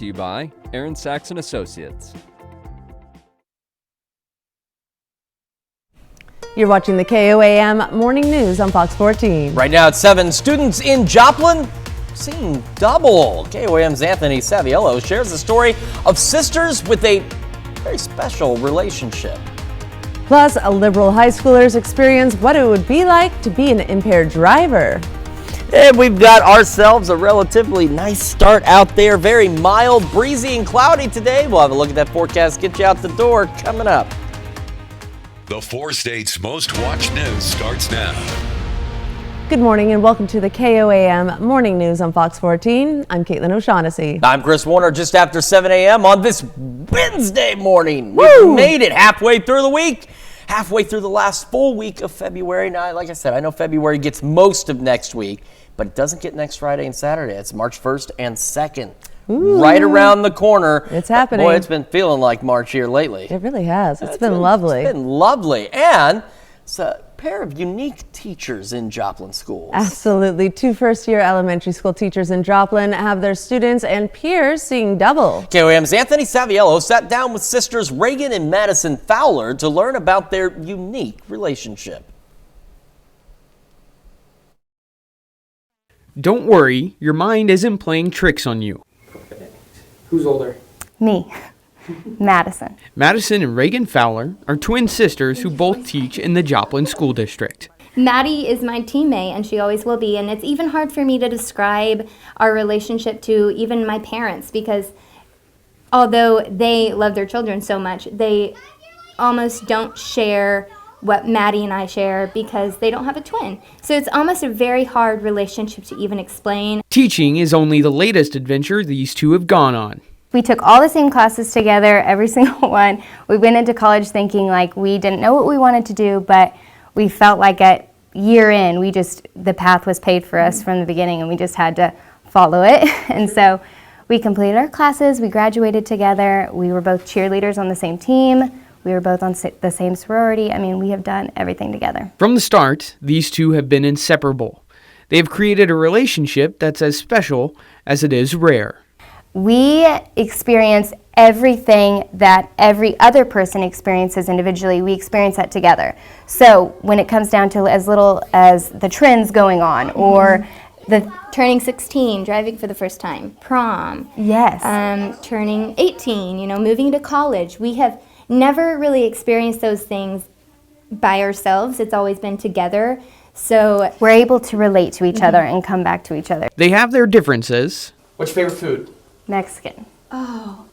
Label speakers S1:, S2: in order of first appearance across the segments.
S1: To you by Aaron Saxon Associates.
S2: You're watching the KOAM Morning News on Fox 14.
S3: Right now at 7, students in Joplin seeing double. KOAM's Anthony Saviello shares the story of sisters with a very special relationship.
S2: Plus, liberal high schoolers experience what it would be like to be an impaired driver.
S3: And we've got ourselves a relatively nice start out there. Very mild, breezy, and cloudy today. We'll have a look at that forecast, get you out the door coming up.
S4: The 4 states' most watched news starts now.
S2: Good morning and welcome to the KOAM Morning News on Fox 14. I'm Caitlin O'Shaughnessy.
S3: I'm Chris Warner, just after 7 a.m. on this Wednesday morning. We've made it halfway through the week. Halfway through the last full week of February. Now, like I said, I know February gets most of next week, but it doesn't get next Friday and Saturday. It's March 1st and 2nd. Ooh. Right around the corner.
S2: It's happening.
S3: Boy, it's been feeling like March here lately.
S2: It really has. It's been lovely.
S3: It's been lovely. And it's a pair of unique teachers in Joplin schools.
S2: Absolutely. 2 first-year elementary school teachers in Joplin have their students and peers seeing double.
S3: KOAM's Anthony Saviello sat down with sisters Reagan and Madison Fowler to learn about their unique relationship.
S5: Don't worry, your mind isn't playing tricks on you.
S6: Who's older?
S7: Me, Madison.
S5: Madison and Reagan Fowler are twin sisters who both teach in the Joplin School District.
S8: Maddie is my teammate, and she always will be, and it's even hard for me to describe our relationship to even my parents, because although they love their children so much, they almost don't share what Maddie and I share because they don't have a twin. So it's almost a very hard relationship to even explain.
S5: Teaching is only the latest adventure these two have gone on.
S7: We took all the same classes together, every single one. We went into college thinking like we didn't know what we wanted to do, but we felt like at year in, the path was paid for us from the beginning and we just had to follow it. And so we completed our classes, we graduated together, we were both cheerleaders on the same team. We were both on the same sorority. I mean, we have done everything together.
S5: From the start, these two have been inseparable. They have created a relationship that's as special as it is rare.
S7: We experience everything that every other person experiences individually. We experience that together. So when it comes down to as little as the trends going on or the
S8: turning 16, driving for the first time, prom.
S7: Yes.
S8: Turning 18, moving to college. We have never really experienced those things by ourselves. It's always been together. So
S7: we're able to relate to each other and come back to each other.
S5: They have their differences.
S6: What's your favorite food?
S7: Mexican.
S8: Oh.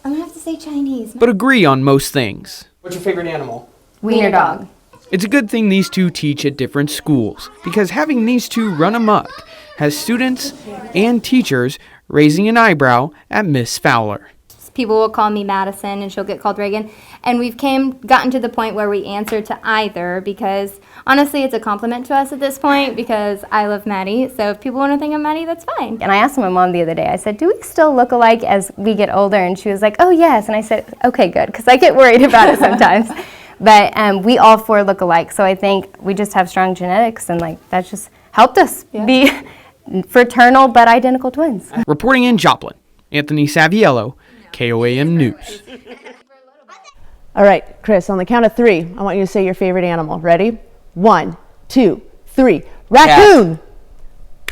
S8: I'm gonna have to say Chinese.
S5: But agree on most things.
S6: What's your favorite animal?
S7: Wiener dog.
S5: It's a good thing these two teach at different schools, because having these two run amok has students and teachers raising an eyebrow at Miss Fowler.
S8: People will call me Madison and she'll get called Reagan. And we've gotten to the point where we answer to either because honestly it's a compliment to us at this point because I love Maddie. So if people want to think I'm Maddie, that's fine.
S7: And I asked my mom the other day, I said, do we still look alike as we get older? And she was like, oh yes. And I said, okay, good, because I get worried about it sometimes. But we all 4 look alike. So I think we just have strong genetics and that's just helped us be fraternal but identical twins.
S5: Reporting in Joplin, Anthony Saviello, KOAM News.
S2: All right, Chris, on the count of 3, I want you to say your favorite animal. Ready? 1, 2, 3. Raccoon! Cat.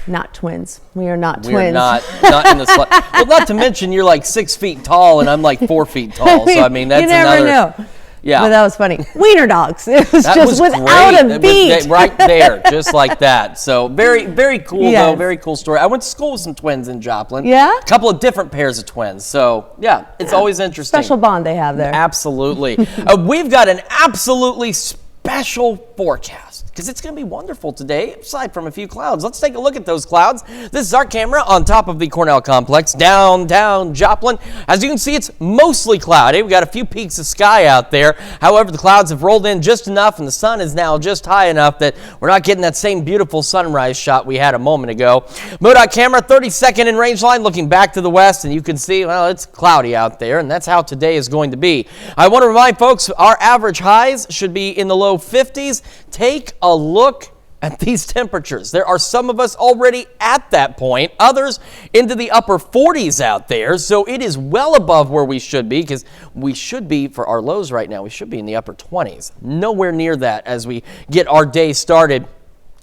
S2: Not twins. We are not twins.
S3: We're not in the well, not to mention you're like 6 feet tall and I'm like 4 feet tall. So I mean that's
S2: you never know.
S3: Yeah.
S2: But that was funny. Wiener dogs. It was
S3: that
S2: just
S3: was
S2: without
S3: great.
S2: a beat.
S3: Right there, just like that. So very, very cool though. Very cool story. I went to school with some twins in Joplin.
S2: Yeah?
S3: A couple of different pairs of twins. So yeah, it's always interesting.
S2: Special bond they have there.
S3: Absolutely. We've got an absolutely special forecast because it's going to be wonderful today, aside from a few clouds. Let's take a look at those clouds. This is our camera on top of the Cornell complex, downtown Joplin. As you can see, it's mostly cloudy. We've got a few peaks of sky out there. However, the clouds have rolled in just enough, and the sun is now just high enough that we're not getting that same beautiful sunrise shot we had a moment ago. MoDOT camera, 32nd in range line, looking back to the west, and you can see, well, it's cloudy out there, and that's how today is going to be. I want to remind folks, our average highs should be in the low 50s. Take a look at these temperatures. There are some of us already at that point, others into the upper 40s out there. So it is well above where we should be, because we should be, for our lows right now, we should be in the upper 20s. Nowhere near that as we get our day started.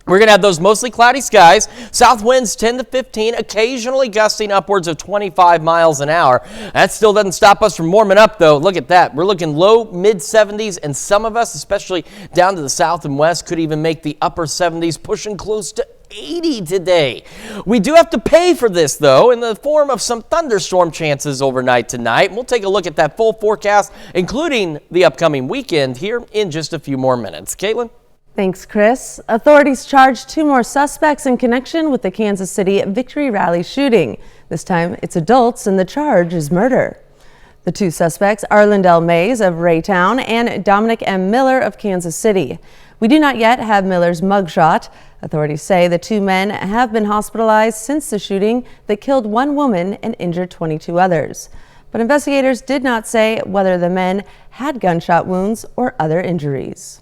S3: We're going to have those mostly cloudy skies, south winds 10 to 15, occasionally gusting upwards of 25 miles an hour. That still doesn't stop us from warming up, though. Look at that. We're looking low, mid-70s, and some of us, especially down to the south and west, could even make the upper 70s, pushing close to 80 today. We do have to pay for this, though, in the form of some thunderstorm chances overnight tonight. We'll take a look at that full forecast, including the upcoming weekend, here in just a few more minutes. Caitlin?
S2: Thanks, Chris. Authorities charged 2 more suspects in connection with the Kansas City Victory Rally shooting. This time it's adults, and the charge is murder. The 2 suspects are Lindell Mays of Raytown and Dominic M. Miller of Kansas City. We do not yet have Miller's mugshot. Authorities say the 2 men have been hospitalized since the shooting that killed 1 woman and injured 22 others. But investigators did not say whether the men had gunshot wounds or other injuries.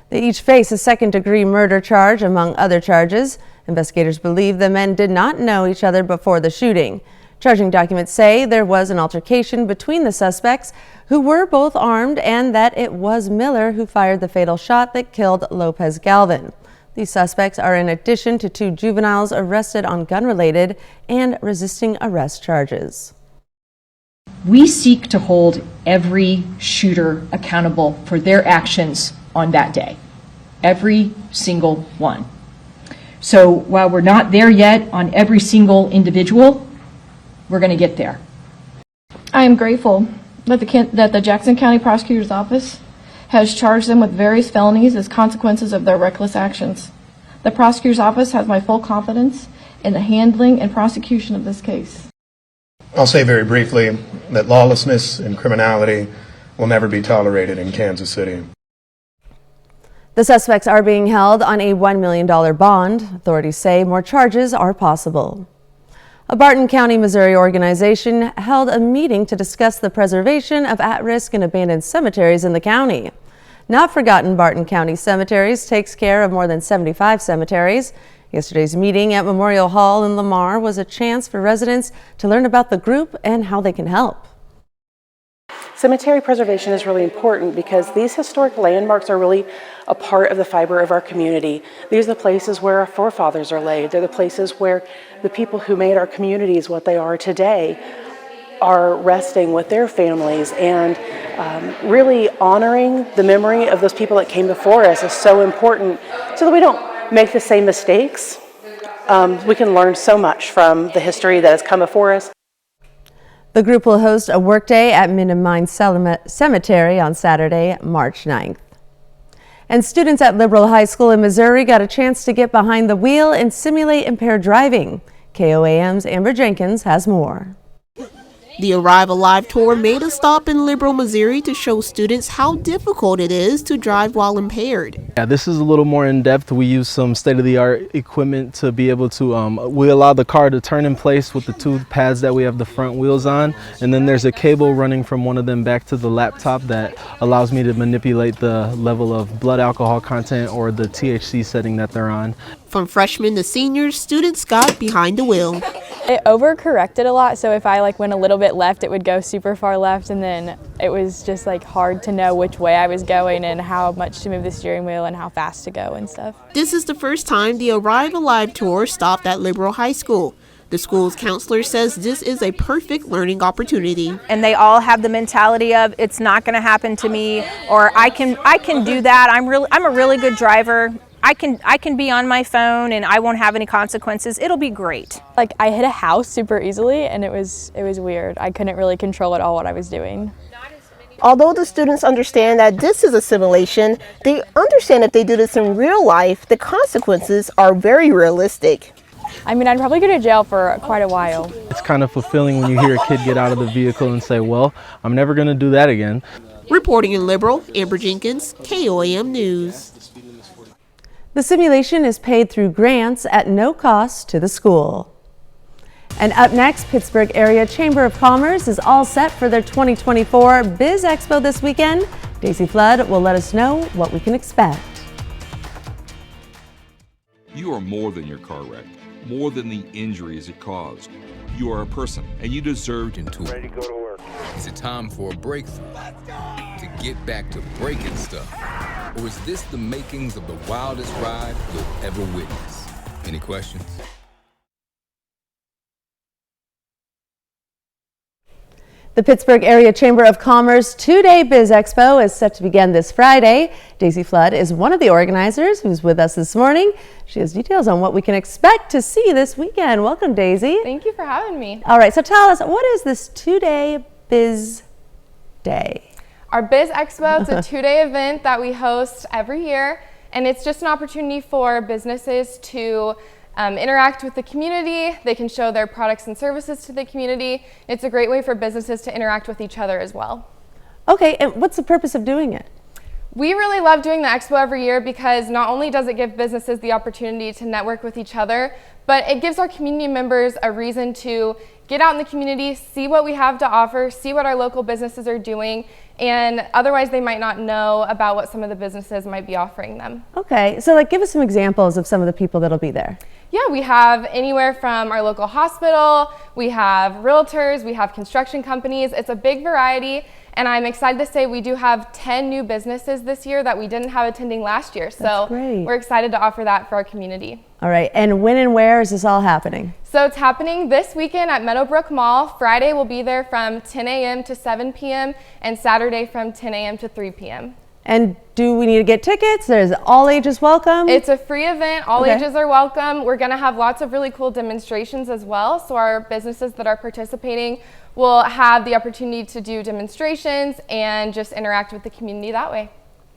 S2: They each face a second-degree murder charge, among other charges. Investigators believe the men did not know each other before the shooting. Charging documents say there was an altercation between the suspects, who were both armed, and that it was Miller who fired the fatal shot that killed Lopez Galvin. These suspects are in addition to 2 juveniles arrested on gun-related and resisting arrest charges.
S9: We seek to hold every shooter accountable for their actions on that day, every single one. So while we're not there yet on every single individual, we're going to get there.
S10: I am grateful that the Jackson County Prosecutor's Office has charged them with various felonies as consequences of their reckless actions. The Prosecutor's Office has my full confidence in the handling and prosecution of this case.
S11: I'll say very briefly that lawlessness and criminality will never be tolerated in Kansas City.
S2: The suspects are being held on a $1 million bond. Authorities say more charges are possible. A Barton County, Missouri organization held a meeting to discuss the preservation of at-risk and abandoned cemeteries in the county. Not Forgotten Barton County Cemeteries takes care of more than 75 cemeteries. Yesterday's meeting at Memorial Hall in Lamar was a chance for residents to learn about the group and how they can help.
S12: Cemetery preservation is really important because these historic landmarks are really a part of the fiber of our community. These are the places where our forefathers are laid. They're the places where the people who made our communities what they are today are resting with their families, and really honoring the memory of those people that came before us is so important so that we don't make the same mistakes. We can learn so much from the history that has come before us.
S2: The group will host a workday at Minden Mine Cemetery on Saturday, March 9th. And students at Liberal High School in Missouri got a chance to get behind the wheel and simulate impaired driving. KOAM's Amber Jenkins has more.
S13: The Arrive Alive tour made a stop in Liberal, Missouri to show students how difficult it is to drive while impaired.
S14: Yeah, this is a little more in depth. We use some state-of-the-art equipment to be able to, we allow the car to turn in place with the 2 pads that we have the front wheels on. And then there's a cable running from one of them back to the laptop that allows me to manipulate the level of blood alcohol content or the THC setting that they're on.
S13: From freshmen to seniors, students got behind the wheel.
S15: It overcorrected a lot, so if I went a little bit left, it would go super far left, and then it was just hard to know which way I was going and how much to move the steering wheel and how fast to go and stuff.
S13: This is the first time the Arrive Alive tour stopped at Liberal High School. The school's counselor says this is a perfect learning opportunity.
S16: And they all have the mentality of it's not going to happen to me, or I can do that. I'm a really good driver. I can be on my phone and I won't have any consequences. It'll be great.
S15: I hit a house super easily, and it was weird. I couldn't really control at all what I was doing.
S17: Although the students understand that this is a simulation, they understand if they do this in real life, the consequences are very realistic.
S15: I mean, I'd probably go to jail for quite a while.
S14: It's kind of fulfilling when you hear a kid get out of the vehicle and say, well, I'm never going to do that again.
S13: Reporting in Liberal, Amber Jenkins, KOAM News.
S2: The simulation is paid through grants at no cost to the school. And up next, Pittsburgh Area Chamber of Commerce is all set for their 2024 Biz Expo this weekend. Daisy Flood will let us know what we can expect.
S18: You are more than your car wreck, more than the injuries it caused. You are a person, and you deserve to
S19: Ready to go to work. Is it time for a breakthrough? To get back to breaking stuff? Or is this the makings of the wildest ride you'll ever witness? Any questions?
S2: The Pittsburgh Area Chamber of Commerce two-day Biz Expo is set to begin this Friday. Daisy Flood is one of the organizers who's with us this morning. She has details on what we can expect to see this weekend. Welcome, Daisy.
S20: Thank you for having me.
S2: All right, so tell us, what is this two-day Biz Day?
S20: Our Biz Expo is a two-day event that we host every year, and it's just an opportunity for businesses to interact with the community. They can show their products and services to the community. It's a great way for businesses to interact with each other as well.
S2: Okay, and what's the purpose of doing it?
S20: We really love doing the expo every year because not only does it give businesses the opportunity to network with each other, but it gives our community members a reason to get out in the community, see what we have to offer, see what our local businesses are doing, and otherwise they might not know about what some of the businesses might be offering them.
S2: Okay, so give us some examples of some of the people that'll be there.
S20: Yeah, we have anywhere from our local hospital, we have realtors, we have construction companies. It's a big variety, and I'm excited to say we do have 10 new businesses this year that we didn't have attending last year. So we're excited to offer that for our community.
S2: All right, and when and where is this all happening?
S20: So it's happening this weekend at Meadowbrook Mall. Friday we'll be there from 10 a.m. to 7 p.m. and Saturday from 10 a.m. to 3 p.m.
S2: And do we need to get tickets? There's all ages welcome?
S20: It's a free event. All ages are welcome. We're going to have lots of really cool demonstrations as well. So our businesses that are participating will have the opportunity to do demonstrations and just interact with the community that way.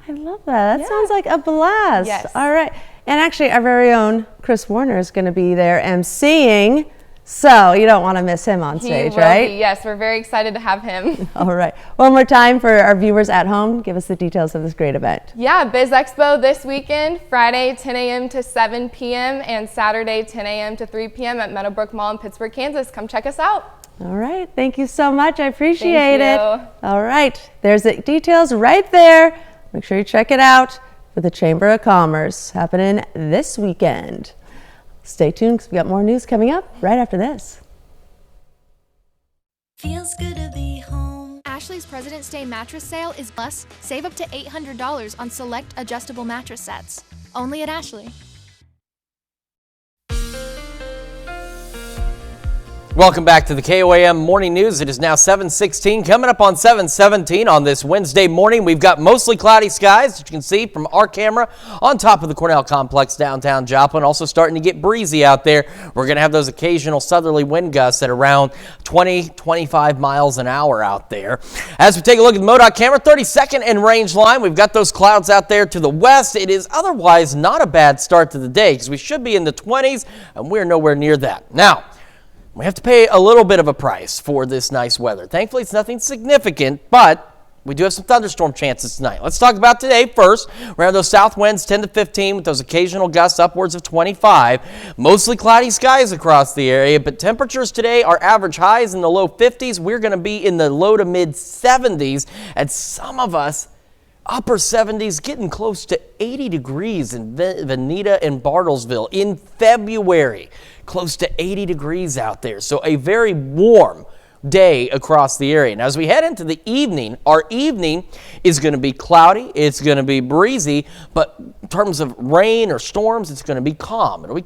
S2: I love that. That sounds like a blast.
S20: Yes.
S2: All right. And actually, our very own Chris Warner is going to be there emceeing. So you don't want to miss him on stage, right?
S20: Yes, we're very excited to have him.
S2: All right. One more time for our viewers at home, give us the details of this great event.
S20: Yeah, Biz Expo this weekend, Friday 10 a.m. to 7 p.m. and Saturday 10 a.m. to 3 p.m. at Meadowbrook Mall in Pittsburgh, Kansas. Come check us out.
S2: All right. Thank you so much. I appreciate it.
S20: Thank you.
S2: All right. There's the details right there. Make sure you check it out for the Chamber of Commerce happening this weekend. Stay tuned because we got more news coming up right after this.
S21: Feels good to be home. Ashley's President's Day mattress sale is plus. Save up to $800 on select adjustable mattress sets. Only at Ashley.
S3: Welcome back to the KOAM Morning News. It is now 7:16. Coming up on 7:17 on this Wednesday morning, we've got mostly cloudy skies, as you can see from our camera on top of the Cornell Complex downtown Joplin. Also starting to get breezy out there. We're going to have those occasional southerly wind gusts at around 20-25 miles an hour out there. As we take a look at the MoDOT camera, 32nd and range line, we've got those clouds out there to the west. It is otherwise not a bad start to the day because we should be in the 20s, and we're nowhere near that. Now, we have to pay a little bit of a price for this nice weather. Thankfully, it's nothing significant, but we do have some thunderstorm chances tonight. Let's talk about today first. We're having those south winds 10 to 15 with those occasional gusts upwards of 25. Mostly cloudy skies across the area, but temperatures today are average highs in the low 50s. We're going to be in the low to mid 70s, and some of us upper 70s, getting close to 80 degrees in Veneta and Bartlesville in February. Close to 80 degrees out there. So a very warm day across the area. And as we head into the evening, our evening is going to be cloudy. It's going to be breezy. But in terms of rain or storms, it's going to be calm. It'll be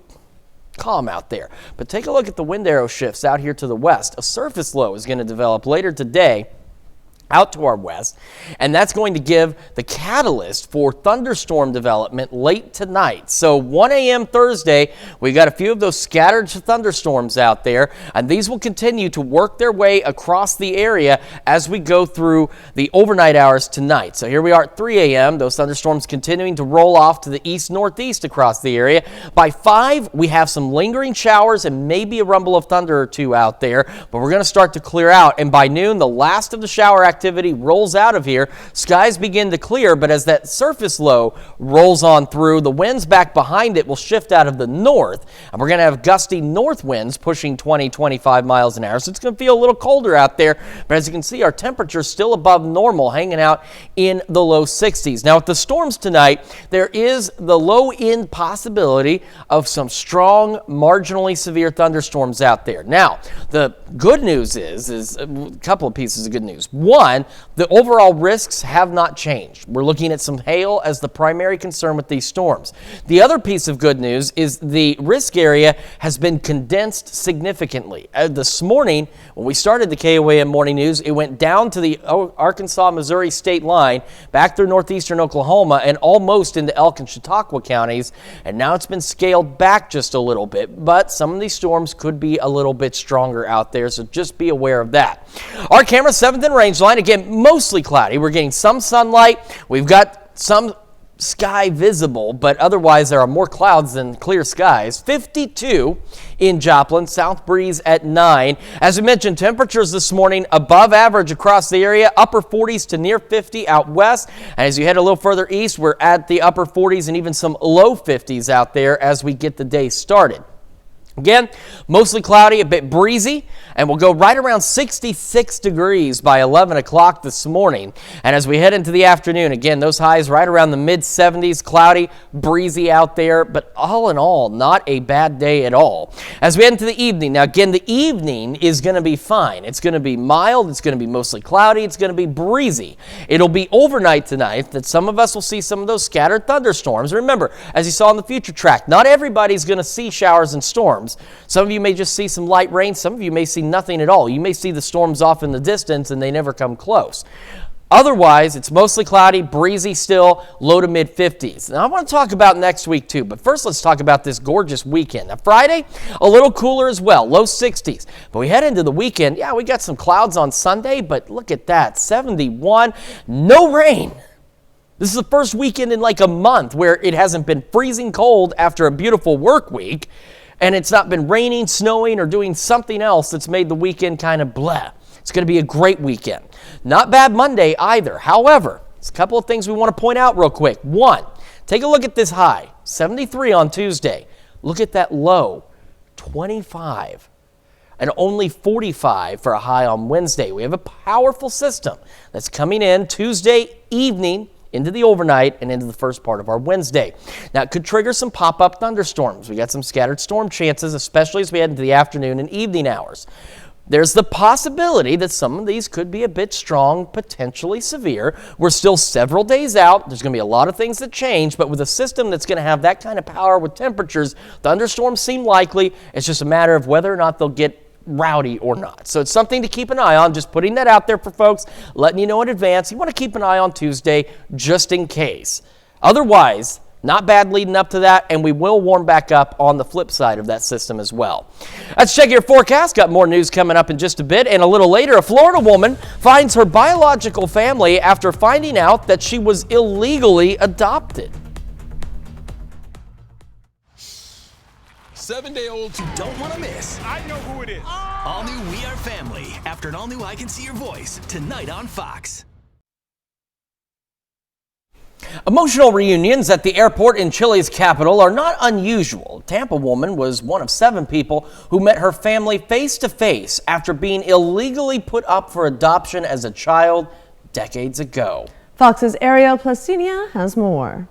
S3: calm out there. But take a look at the wind arrow shifts out here to the west. A surface low is going to develop later today out to our west, and that's going to give the catalyst for thunderstorm development late tonight. So 1 a.m. Thursday, we got a few of those scattered thunderstorms out there, and these will continue to work their way across the area as we go through the overnight hours tonight. So here we are at 3 a.m. Those thunderstorms continuing to roll off to the east-northeast across the area. By 5, we have some lingering showers and maybe a rumble of thunder or two out there, but we're going to start to clear out, and by noon, the last of the shower activity activity rolls out of here, skies begin to clear, but as that surface low rolls on through, the winds back behind it will shift out of the north, and we're going to have gusty north winds pushing 20-25 miles an hour. So it's going to feel a little colder out there, but as you can see, our temperature's still above normal, hanging out in the low 60s. Now, with the storms tonight, there is the low-end possibility of some strong, marginally severe thunderstorms out there. Now, the good news is a couple of pieces of good news. One, the overall risks have not changed. We're looking at some hail as the primary concern with these storms. The other piece of good news is the risk area has been condensed significantly. This morning, when we started the KOAM Morning News, it went down to the Arkansas-Missouri state line, back through northeastern Oklahoma, and almost into Elk and Chautauqua counties, and now it's been scaled back just a little bit, but some of these storms could be a little bit stronger out there, so just be aware of that. Our camera, 7th and range line, again, mostly cloudy. We're getting some sunlight. We've got some sky visible, but otherwise there are more clouds than clear skies. 52 in Joplin, south breeze at 9. As we mentioned, temperatures this morning above average across the area, upper 40s to near 50 out west. And as you head a little further east, we're at the upper 40s and even some low 50s out there as we get the day started. Again, mostly cloudy, a bit breezy, and we'll go right around 66 degrees by 11 o'clock this morning. And as we head into the afternoon, again, those highs right around the mid-70s, cloudy, breezy out there, but all in all, not a bad day at all. As we head into the evening, now again, the evening is going to be fine. It's going to be mild, it's going to be mostly cloudy, it's going to be breezy. It'll be overnight tonight that some of us will see some of those scattered thunderstorms. Remember, as you saw in the future track, not everybody's going to see showers and storms. Some of you may just see some light rain. Some of you may see nothing at all. You may see the storms off in the distance and they never come close. Otherwise, it's mostly cloudy, breezy still, low to mid 50s. Now, I want to talk about next week too, but first let's talk about this gorgeous weekend. Now, Friday, a little cooler as well, low 60s. But we head into the weekend, yeah, we got some clouds on Sunday, but look at that, 71, no rain. This is the first weekend in like a month where it hasn't been freezing cold after a beautiful work week. And it's not been raining, snowing, or doing something else that's made the weekend kind of blah. It's going to be a great weekend. Not bad Monday either. However, there's a couple of things we want to point out real quick. One, take a look at this high, 73 on Tuesday. Look at that low, 25. And only 45 for a high on Wednesday. We have a powerful system that's coming in Tuesday evening into the overnight and into the first part of our Wednesday. Now, it could trigger some pop-up thunderstorms. We got some scattered storm chances, especially as we head into the afternoon and evening hours. There's the possibility that some of these could be a bit strong, potentially severe. We're still several days out. There's going to be a lot of things that change, but with a system that's going to have that kind of power with temperatures, thunderstorms seem likely. It's just a matter of whether or not they'll get rowdy or not. So it's something to keep an eye on. Just putting that out there for folks, letting you know in advance. You want to keep an eye on Tuesday just in case. Otherwise, not bad leading up to that, and we will warm back up on the flip side of that system as well. Let's check your forecast. Got more news coming up in just a bit. And a little later, a Florida woman finds her biological family after finding out that she was illegally adopted.
S1: 7-day-olds who don't want to miss. I know who it is. All new We Are Family after an all-new I Can See Your Voice tonight on Fox.
S3: Emotional reunions at the airport in Chile's capital are not unusual. A Tampa woman was one of 7 people who met her family face-to-face after being illegally put up for adoption as a child decades ago.
S2: Fox's Ariel Placinia has more.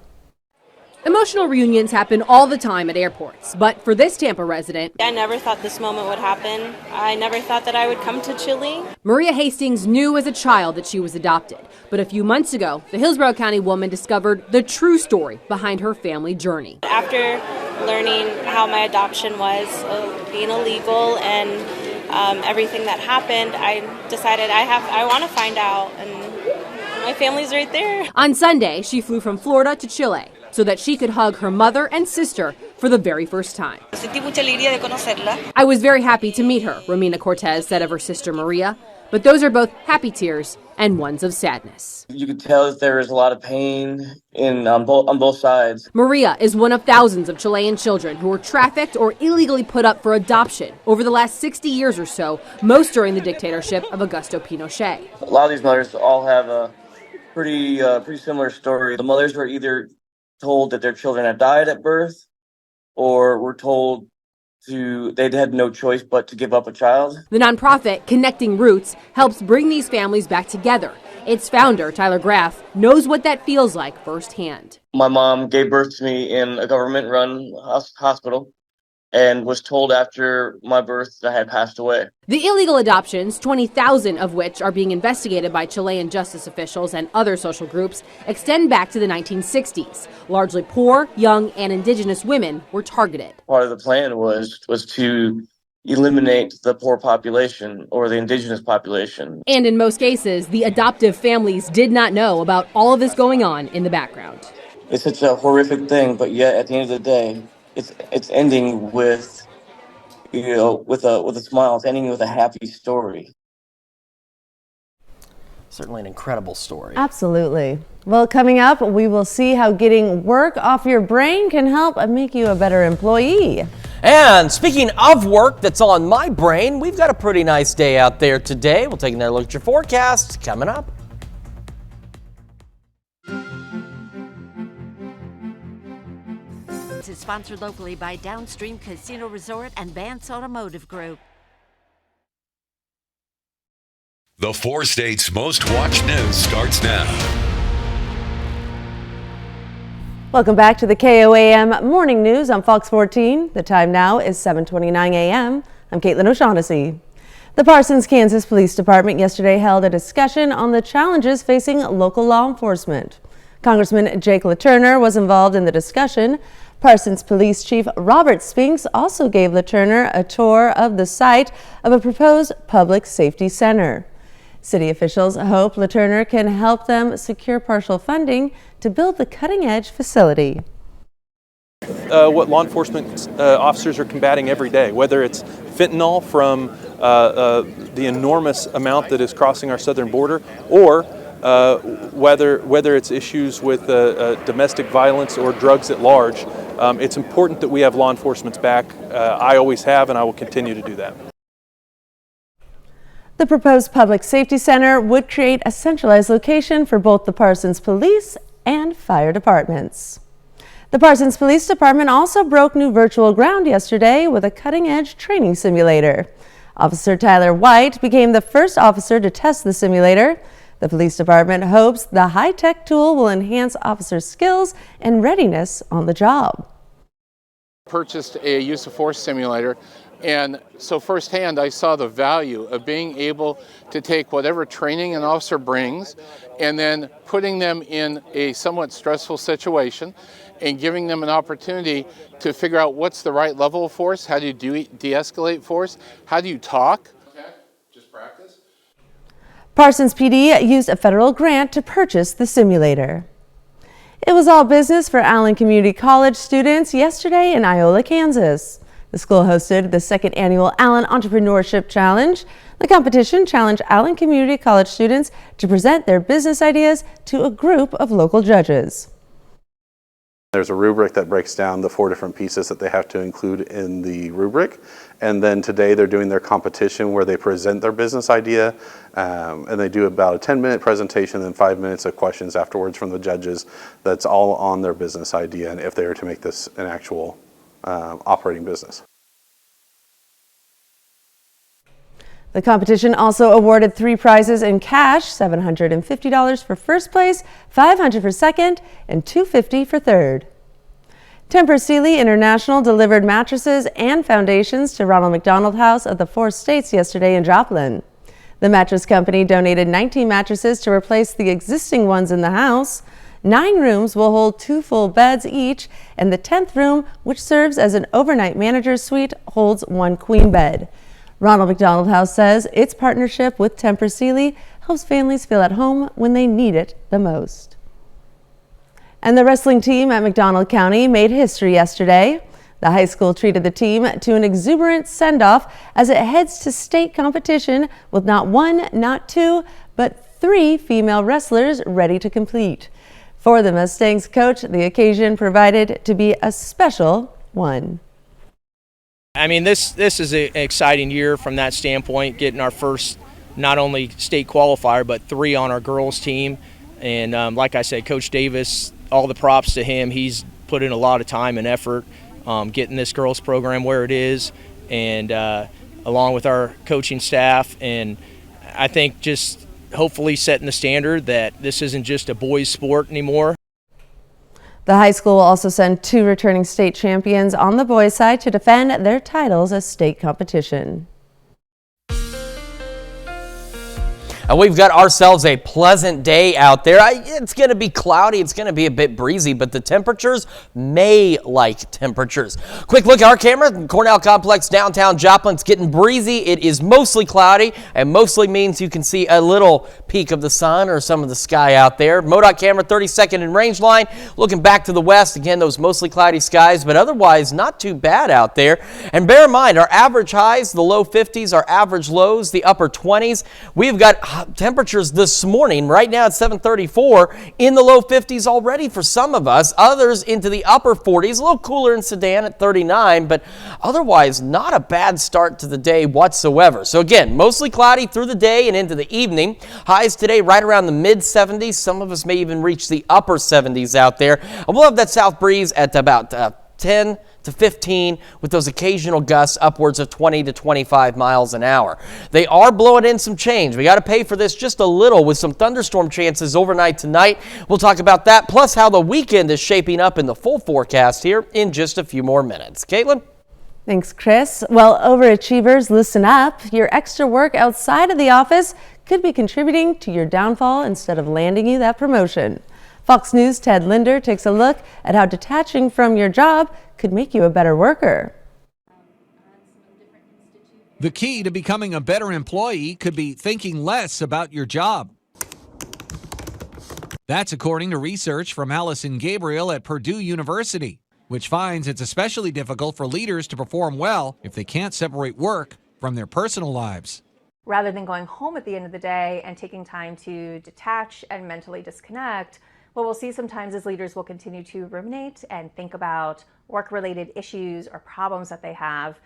S22: Emotional reunions happen all the time at airports, but for this Tampa resident,
S23: I never thought this moment would happen. I never thought that I would come to Chile.
S22: Maria Hastings knew as a child that she was adopted, but a few months ago, the Hillsborough County woman discovered the true story behind her family journey.
S23: After learning how my adoption was, being illegal and everything that happened, I decided I want to find out, and my family's right there.
S22: On Sunday, she flew from Florida to Chile so that she could hug her mother and sister for the very first time. I was very happy to meet her, Romina Cortez said of her sister Maria, But those are both happy tears and ones of sadness.
S4: You could tell that there is a lot of pain on both sides.
S22: Maria is one of thousands of Chilean children who were trafficked or illegally put up for adoption over the last 60 years or so, most during the dictatorship of Augusto Pinochet.
S4: A lot of these mothers all have a pretty similar story. The mothers were either told that their children had died at birth, or were told they had no choice but to give up a child.
S22: The nonprofit Connecting Roots helps bring these families back together. Its founder, Tyler Graff, knows what that feels like firsthand.
S4: My mom gave birth to me in a government-run hospital and was told after my birth that I had passed away.
S22: The illegal adoptions, 20,000 of which are being investigated by Chilean justice officials and other social groups, extend back to the 1960s. Largely poor, young, and indigenous women were targeted.
S4: Part of the plan was to eliminate the poor population or the indigenous population.
S22: And in most cases, the adoptive families did not know about all of this going on in the background.
S4: It's such a horrific thing, but yet at the end of the day, it's ending with, with a smile. It's ending with a happy story.
S3: Certainly an incredible story.
S2: Absolutely. Well, coming up, we will see how getting work off your brain can help make you a better employee.
S3: And speaking of work that's on my brain, we've got a pretty nice day out there today. We'll take another look at your forecast coming up.
S6: Is sponsored locally by Downstream Casino Resort and Vance Automotive Group.
S8: The 4 states' most watched news starts now.
S2: Welcome back to the KOAM Morning News on Fox 14. The time now is 7:29 a.m. I'm Caitlin O'Shaughnessy. The Parsons, Kansas Police Department yesterday held a discussion on the challenges facing local law enforcement. Congressman Jake LaTurner was involved in the discussion. Parsons Police Chief Robert Spinks also gave LaTurner a tour of the site of a proposed public safety center. City officials hope LaTurner can help them secure partial funding to build the cutting-edge facility.
S24: What law enforcement officers are combating every day, whether it's fentanyl from the enormous amount that is crossing our southern border, or whether it's issues with domestic violence or drugs at large. It's important that we have law enforcement's back. I always have, and I will continue to do that.
S2: The proposed public safety center would create a centralized location for both the Parsons Police and Fire departments. The Parsons Police Department also broke new virtual ground yesterday with a cutting-edge training simulator. Officer Tyler White became the first officer to test the simulator. The police department hopes the high-tech tool will enhance officers' skills and readiness on the job.
S25: Purchased a use of force simulator, and so firsthand I saw the value of being able to take whatever training an officer brings and then putting them in a somewhat stressful situation and giving them an opportunity to figure out what's the right level of force, how do you de-escalate force, how do you talk. Okay, just practice.
S2: Parsons PD used a federal grant to purchase the simulator. It was all business for Allen Community College students yesterday in Iola, Kansas. The school hosted the second annual Allen Entrepreneurship Challenge. The competition challenged Allen Community College students to present their business ideas to a group of local judges.
S26: There's a rubric that breaks down the 4 different pieces that they have to include in the rubric. And then today they're doing their competition where they present their business idea and they do about a 10-minute presentation and 5 minutes of questions afterwards from the judges. That's all on their business idea and if they were to make this an actual operating business.
S2: The competition also awarded 3 prizes in cash, $750 for first place, $500 for second, and $250 for third. Tempur Sealy International delivered mattresses and foundations to Ronald McDonald House of the 4 states yesterday in Joplin. The mattress company donated 19 mattresses to replace the existing ones in the house. 9 rooms will hold 2 full beds each, and the 10th room, which serves as an overnight manager's suite, holds 1 queen bed. Ronald McDonald House says its partnership with Tempur Sealy helps families feel at home when they need it the most. And the wrestling team at McDonald County made history yesterday. The high school treated the team to an exuberant send-off as it heads to state competition with not one, not two, but 3 female wrestlers ready to compete. For the Mustangs coach, the occasion provided to be a special one.
S5: I mean, this is an exciting year from that standpoint, getting our first not only state qualifier, but 3 on our girls team. And like I said, Coach Davis, all the props to him. He's put in a lot of time and effort getting this girls program where it is, and along with our coaching staff. And I think just hopefully setting the standard that this isn't just a boys' sport anymore.
S2: The high school will also send 2 returning state champions on the boys' side to defend their titles as state competition.
S3: And we've got ourselves a pleasant day out there. It's going to be cloudy. It's going to be a bit breezy, but the temperatures, May-like temperatures. Quick look at our camera. Cornell Complex, downtown Joplin. It's getting breezy. It is mostly cloudy, and mostly means you can see a little peek of the sun or some of the sky out there. MoDOT camera, 32nd and range line. Looking back to the west, again, those mostly cloudy skies, but otherwise not too bad out there. And bear in mind, our average highs, the low 50s, our average lows, the upper 20s. We've got temperatures this morning, right now at 7:34, in the low 50s already for some of us, others into the upper 40s, a little cooler in Sedan at 39, but otherwise not a bad start to the day whatsoever. So again, mostly cloudy through the day and into the evening. Highs today right around the mid 70s. Some of us may even reach the upper 70s out there. And we'll have that south breeze at about 10 to 15 with those occasional gusts upwards of 20 to 25 miles an hour. They are blowing in some change. We got to pay for this just a little with some thunderstorm chances overnight tonight. We'll talk about that, plus how the weekend is shaping up in the full forecast here in just a few more minutes. Caitlin?
S2: Thanks, Chris. Well, overachievers, listen up. Your extra work outside of the office could be contributing to your downfall instead of landing you that promotion. Fox News' Ted Linder takes a look at how detaching from your job could make you a better worker.
S7: The key to becoming a better employee could be thinking less about your job. That's according to research from Allison Gabriel at Purdue University, which finds it's especially difficult for leaders to perform well if they can't separate work from their personal lives.
S9: Rather than going home at the end of the day and taking time to detach and mentally disconnect, what we'll see sometimes is leaders will continue to ruminate and think about work-related issues or problems that they have.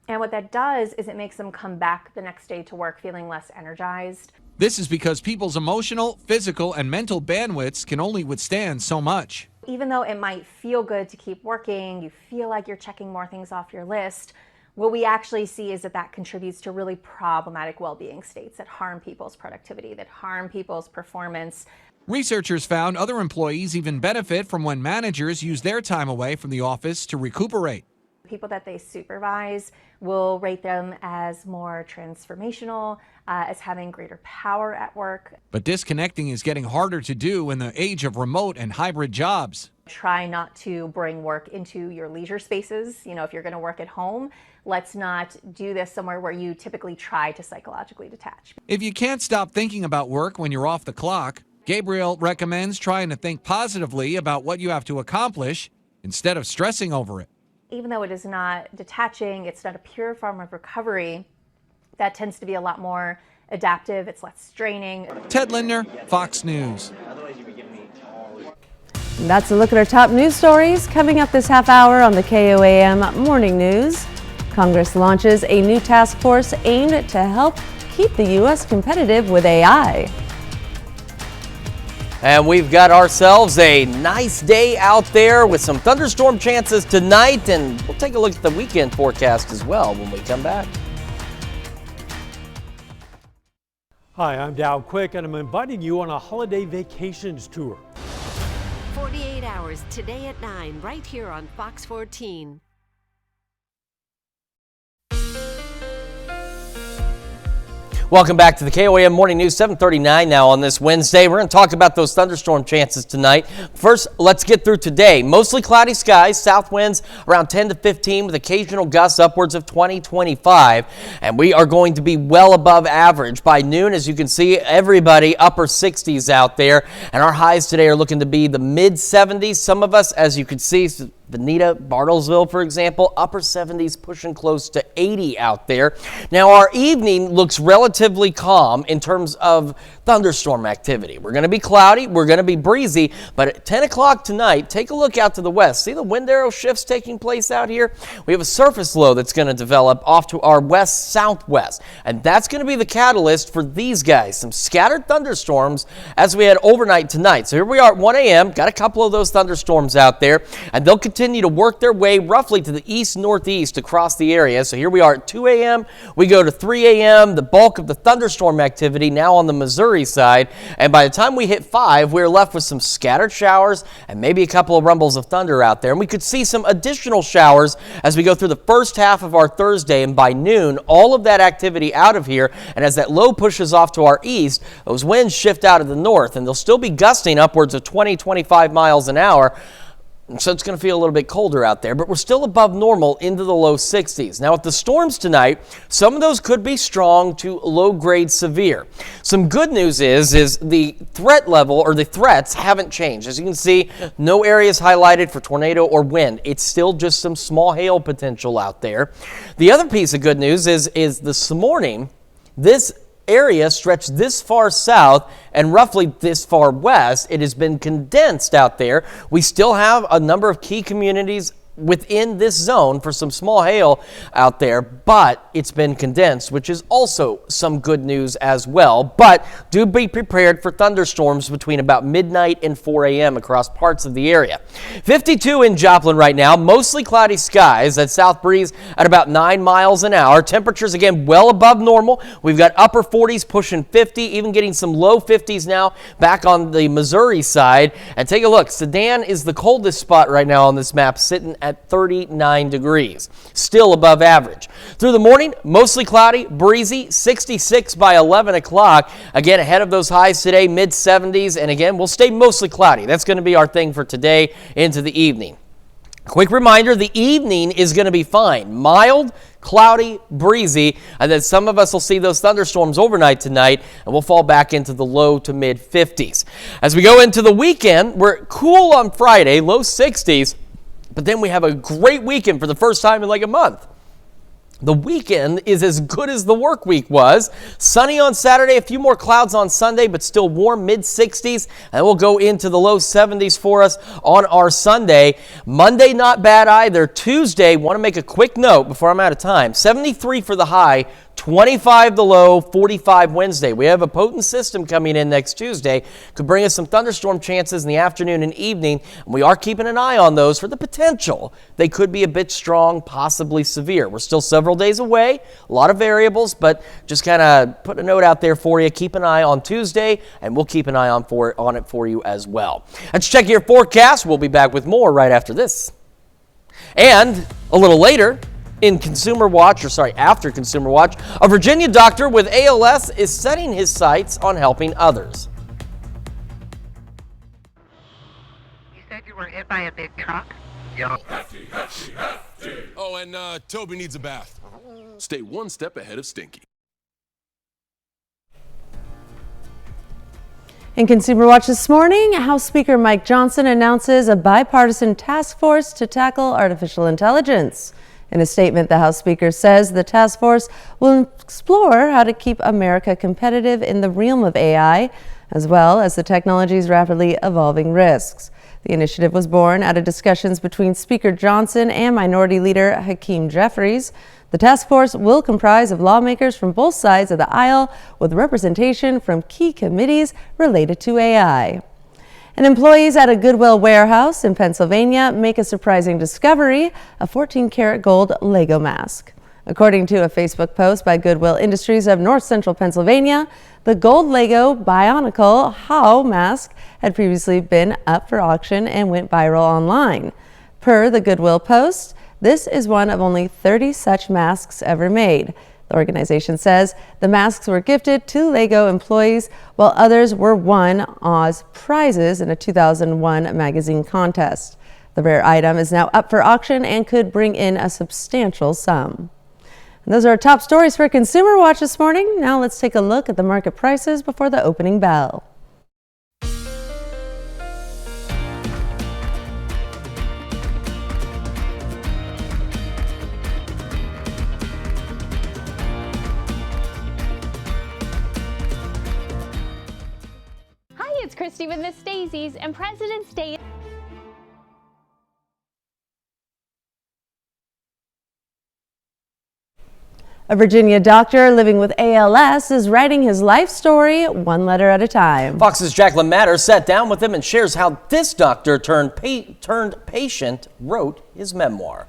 S9: And what that does is it makes them come back the next day to work feeling less energized.
S7: This is because people's emotional, physical, and mental bandwidths can only withstand so much.
S9: Even though it might feel good to keep working, you feel like you're checking more things off your list, what we actually see is that that contributes to really problematic well-being states that harm people's productivity, that harm people's performance.
S7: Researchers found other employees even benefit from when managers use their time away from the office to recuperate.
S9: People that they supervise will rate them as more transformational, as having greater power at work.
S7: But disconnecting is getting harder to do in the age of remote and hybrid jobs.
S9: Try not to bring work into your leisure spaces. You know, if you're going to work at home, let's not do this somewhere where you typically try to psychologically detach.
S7: If you can't stop thinking about work when you're off the clock, Gabriel recommends trying to think positively about what you have to accomplish instead of stressing over it.
S9: Even though it is not detaching, it's not a pure form of recovery, that tends to be a lot more adaptive, it's less straining.
S7: Ted Linder, Fox News.
S2: And that's a look at our top news stories coming up this half hour on the KOAM Morning News. Congress launches a new task force aimed to help keep the U.S. competitive with AI.
S3: And we've got ourselves a nice day out there with some thunderstorm chances tonight, and we'll take a look at the weekend forecast as well when we come back.
S10: Hi, I'm Dow Quick, and I'm inviting you on a holiday vacations tour.
S6: 48 hours today at 9, right here on Fox 14.
S3: Welcome back to the KOAM Morning News, 7:39 now on this Wednesday. We're going to talk about those thunderstorm chances tonight. First, let's get through today. Mostly cloudy skies, south winds around 10 to 15 with occasional gusts upwards of 20, 25. And we are going to be well above average. By noon, as you can see, everybody upper 60s out there. And our highs today are looking to be the mid 70s. Some of us, as you can see, Veneta, Bartlesville, for example, upper 70s, pushing close to 80 out there. Now, our evening looks relatively calm in terms of thunderstorm activity. We're going to be cloudy, we're going to be breezy, but at 10 o'clock tonight, take a look out to the west. See the wind arrow shifts taking place out here? We have a surface low that's going to develop off to our west-southwest, and that's going to be the catalyst for these guys. Some scattered thunderstorms as we head overnight tonight. So here we are at 1 a.m., got a couple of those thunderstorms out there, and they'll continue to work their way roughly to the east-northeast across the area. So here we are at 2 a.m., we go to 3 a.m., the bulk of the thunderstorm activity now on the Missouri side, and by the time we hit 5, we're left with some scattered showers and maybe a couple of rumbles of thunder out there. And we could see some additional showers as we go through the first half of our Thursday, and by noon, all of that activity out of here, and as that low pushes off to our east, those winds shift out of the north, and they'll still be gusting upwards of 20-25 miles an hour. So it's going to feel a little bit colder out there, but we're still above normal into the low 60s. Now, with the storms tonight, some of those could be strong to low-grade severe. Some good news is the threat level, or the threats, haven't changed. As you can see, no areas highlighted for tornado or wind. It's still just some small hail potential out there. The other piece of good news is this morning, this area stretched this far south and roughly this far west. It has been condensed out there. We still have a number of key communities within this zone for some small hail out there, but it's been condensed, which is also some good news as well. But do be prepared for thunderstorms between about midnight and 4 a.m. across parts of the area. 52 in Joplin right now, mostly cloudy skies. That south breeze at about 9 miles an hour. Temperatures again well above normal. We've got upper 40s pushing 50, even getting some low 50s now back on the Missouri side. And take a look, Sedan is the coldest spot right now on this map, sitting at 39 degrees, still above average. Through the morning, mostly cloudy, breezy, 66 by 11 o'clock. Again, ahead of those highs today, mid 70s, and again, we'll stay mostly cloudy. That's going to be our thing for today into the evening. Quick reminder, the evening is going to be fine. Mild, cloudy, breezy, and then some of us will see those thunderstorms overnight tonight, and we'll fall back into the low to mid 50s. As we go into the weekend, we're cool on Friday, low 60s, but then we have a great weekend for the first time in like a month. The weekend is as good as the work week was. Sunny on Saturday, a few more clouds on Sunday, but still warm, mid-60s, and we'll go into the low 70s for us on our Sunday. Monday, not bad either. Tuesday, want to make a quick note before I'm out of time. 73 for the high, 25 the low, 45 Wednesday. We have a potent system coming in next Tuesday. Could bring us some thunderstorm chances in the afternoon and evening. And we are keeping an eye on those for the potential. They could be a bit strong, possibly severe. We're still several days away. A lot of variables, but just kind of put a note out there for you. Keep an eye on Tuesday, and we'll keep an eye on it for you as well. Let's check your forecast. We'll be back with more right after this. And a little later, after Consumer Watch, a Virginia doctor with ALS is setting his sights on helping others.
S11: You said you were hit by a big truck?
S12: Yeah. Hefty. Oh, and Toby needs a bath. Stay one step ahead of Stinky.
S2: In Consumer Watch this morning, House Speaker Mike Johnson announces a bipartisan task force to tackle artificial intelligence. In a statement, the House Speaker says the task force will explore how to keep America competitive in the realm of AI, as well as the technology's rapidly evolving risks. The initiative was born out of discussions between Speaker Johnson and Minority Leader Hakeem Jeffries. The task force will comprise of lawmakers from both sides of the aisle with representation from key committees related to AI. And employees at a Goodwill warehouse in Pennsylvania make a surprising discovery, a 14-karat gold Lego mask. According to a Facebook post by Goodwill Industries of North Central Pennsylvania, the gold Lego Bionicle How mask had previously been up for auction and went viral online. Per the Goodwill post, this is one of only 30 such masks ever made. The organization says the masks were gifted to Lego employees, while others were won as prizes in a 2001 magazine contest. The rare item is now up for auction and could bring in a substantial sum. And those are our top stories for Consumer Watch this morning. Now let's take a look at the market prices before the opening bell.
S13: Christy with Miss Daisy's, and President's Day.
S2: A Virginia doctor living with ALS is writing his life story one letter at a time.
S3: Fox's Jacqueline Matter sat down with him and shares how this doctor turned patient wrote his memoir.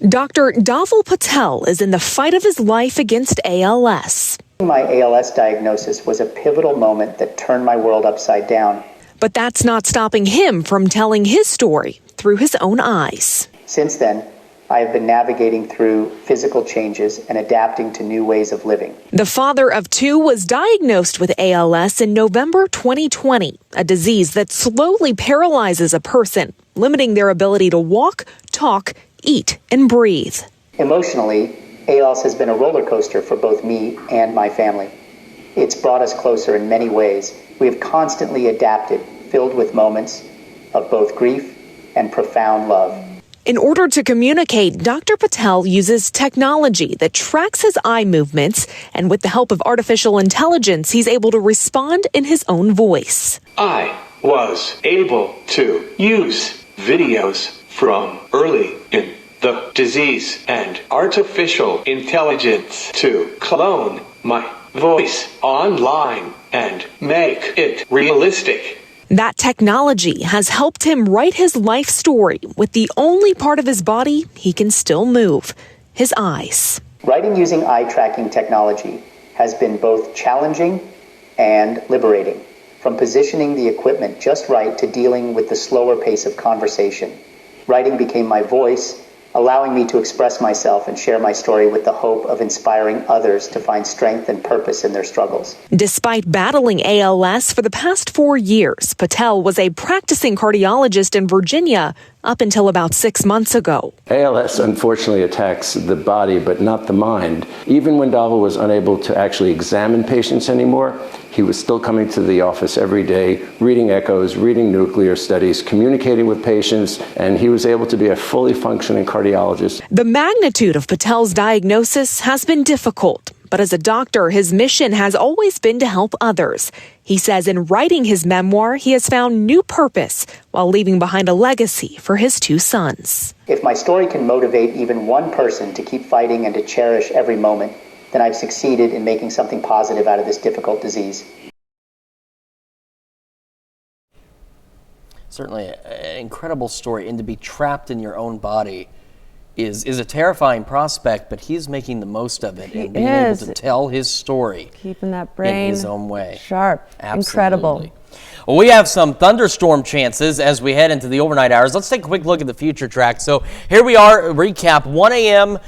S14: Dr. Dhaval Patel is in the fight of his life against ALS.
S15: My ALS diagnosis was a pivotal moment that turned my world upside down.
S14: But that's not stopping him from telling his story through his own eyes.
S15: Since then, I have been navigating through physical changes and adapting to new ways of living.
S14: The father of two was diagnosed with ALS in November 2020, a disease that slowly paralyzes a person, limiting their ability to walk, talk, eat, and breathe.
S15: Emotionally, ALS has been a roller coaster for both me and my family. It's brought us closer in many ways. We have constantly adapted, filled with moments of both grief and profound love.
S14: In order to communicate, Dr. Patel uses technology that tracks his eye movements, and with the help of artificial intelligence, he's able to respond in his own voice.
S16: I was able to use videos from early in the disease and artificial intelligence to clone my voice online and make it realistic.
S14: That technology has helped him write his life story with the only part of his body he can still move, his eyes.
S15: Writing using eye tracking technology has been both challenging and liberating, from positioning the equipment just right to dealing with the slower pace of conversation. Writing became my voice, allowing me to express myself and share my story with the hope of inspiring others to find strength and purpose in their struggles.
S14: Despite battling ALS for the past 4 years, Patel was a practicing cardiologist in Virginia up until about 6 months ago.
S17: ALS unfortunately attacks the body but not the mind. Even when Dhaval was unable to actually examine patients anymore, he was still coming to the office every day, reading echoes, reading nuclear studies, communicating with patients, and he was able to be a fully functioning cardiologist.
S14: The magnitude of Patel's diagnosis has been difficult, but as a doctor, his mission has always been to help others. He says in writing his memoir, he has found new purpose while leaving behind a legacy for his two sons.
S15: If my story can motivate even one person to keep fighting and to cherish every moment, then I've succeeded in making something positive out of this difficult disease.
S3: Certainly an incredible story, and to be trapped in your own body is a terrifying prospect, but he's making the most of it and being able to tell his story.
S2: Keeping that brain
S3: in his own way.
S2: Sharp.
S3: Absolutely.
S2: Incredible.
S3: Well, we have some thunderstorm chances as we head into the overnight hours. Let's take a quick look at the future track. So here we are, recap 1 a.m.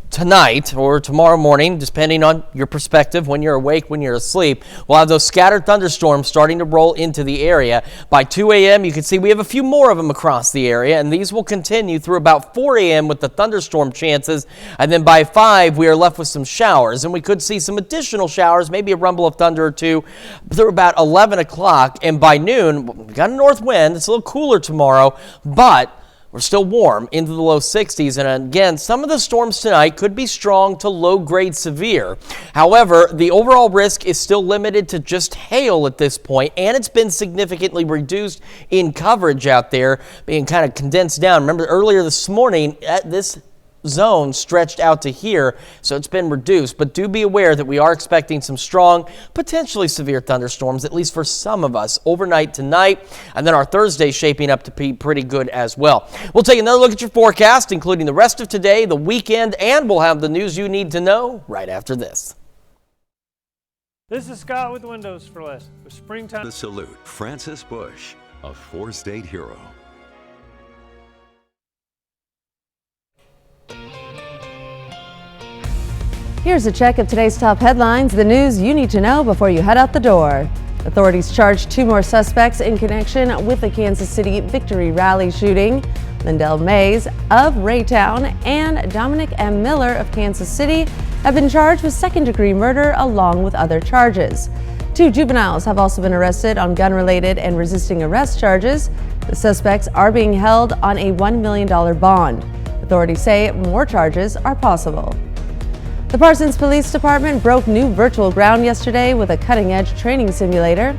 S3: tonight or tomorrow morning, depending on your perspective, when you're awake, when you're asleep. We'll have those scattered thunderstorms starting to roll into the area. By 2 a.m., you can see we have a few more of them across the area, and these will continue through about 4 a.m. with the thunderstorm chances. And then by 5, we are left with some showers, and we could see some additional showers, maybe a rumble of thunder or two through about 11 o'clock. And by noon, we got a north wind. It's a little cooler tomorrow, but we're still warm into the low 60s, and again, some of the storms tonight could be strong to low-grade severe. However, the overall risk is still limited to just hail at this point, and it's been significantly reduced in coverage out there, being kind of condensed down. Remember earlier this morning, this zone stretched out to here, so it's been reduced. But do be aware that we are expecting some strong, potentially severe thunderstorms, at least for some of us, overnight tonight, and then our Thursday shaping up to be pretty good as well. We'll take another look at your forecast, including the rest of today, the weekend, and we'll have the news you need to know right after this.
S10: This is Scott with Windows for Less. With springtime.
S8: The salute, Francis Bush, a four-state hero.
S2: Here's a check of today's top headlines, the news you need to know before you head out the door. Authorities charged 2 more suspects in connection with the Kansas City Victory Rally shooting. Lindell Mays of Raytown and Dominic M. Miller of Kansas City have been charged with second-degree murder along with other charges. 2 juveniles have also been arrested on gun-related and resisting arrest charges. The suspects are being held on a $1 million bond. Authorities say more charges are possible. The Parsons Police Department broke new virtual ground yesterday with a cutting-edge training simulator.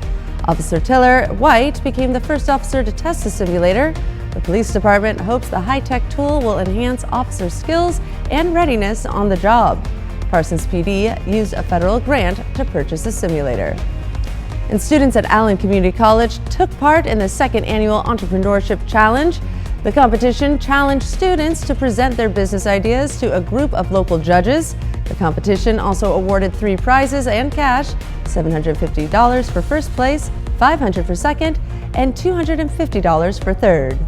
S2: Officer Tiller White became the first officer to test the simulator. The police department hopes the high-tech tool will enhance officer skills and readiness on the job. Parsons PD used a federal grant to purchase the simulator. And students at Allen Community College took part in the second annual Entrepreneurship Challenge. The competition challenged students to present their business ideas to a group of local judges. The competition also awarded 3 prizes and cash: $750 for first place, $500 for second, and $250 for third.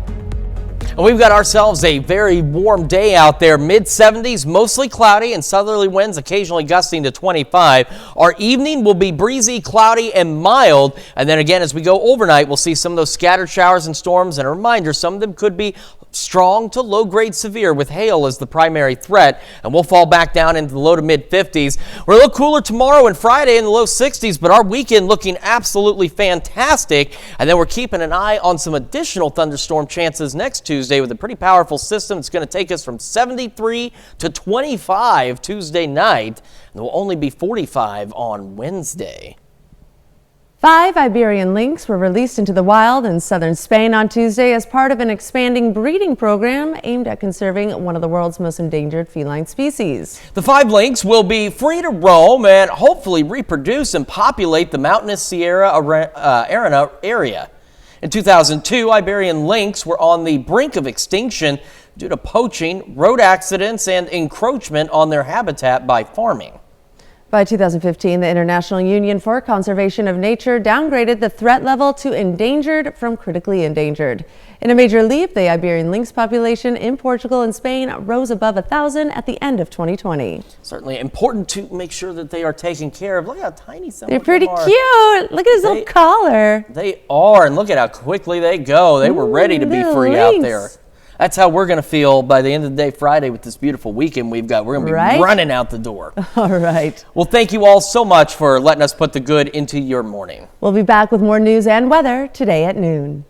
S3: And we've got ourselves a very warm day out there, mid-70s, mostly cloudy and southerly winds occasionally gusting to 25. Our evening will be breezy, cloudy, and mild. And then again, as we go overnight, we'll see some of those scattered showers and storms. And a reminder, some of them could be strong to low-grade severe with hail as the primary threat, and we'll fall back down into the low to mid-50s. We're a little cooler tomorrow and Friday in the low 60s, but our weekend looking absolutely fantastic. And then we're keeping an eye on some additional thunderstorm chances next Tuesday with a pretty powerful system. It's going to take us from 73 to 25 Tuesday night, and there will only be 45 on Wednesday.
S2: 5 Iberian lynx were released into the wild in southern Spain on Tuesday as part of an expanding breeding program aimed at conserving one of the world's most endangered feline species.
S3: The 5 lynx will be free to roam and hopefully reproduce and populate the mountainous Sierra Arena area. In 2002, Iberian lynx were on the brink of extinction due to poaching, road accidents, and encroachment on their habitat by farming.
S2: By 2015, the International Union for Conservation of Nature downgraded the threat level to endangered from critically endangered. In a major leap, the Iberian lynx population in Portugal and Spain rose above 1,000 at the end of 2020.
S3: Certainly important to make sure that they are taken care of. Look how tiny some
S2: They're
S3: of them
S2: pretty
S3: are.
S2: cute. Look at his little collar.
S3: They are, and look at how quickly they go. They were ready to be free out there. That's how we're going to feel by the end of the day Friday with this beautiful weekend we've got. We're going to be running out the door.
S2: All right.
S3: Well, thank you all so much for letting us put the good into your morning.
S2: We'll be back with more news and weather today at noon.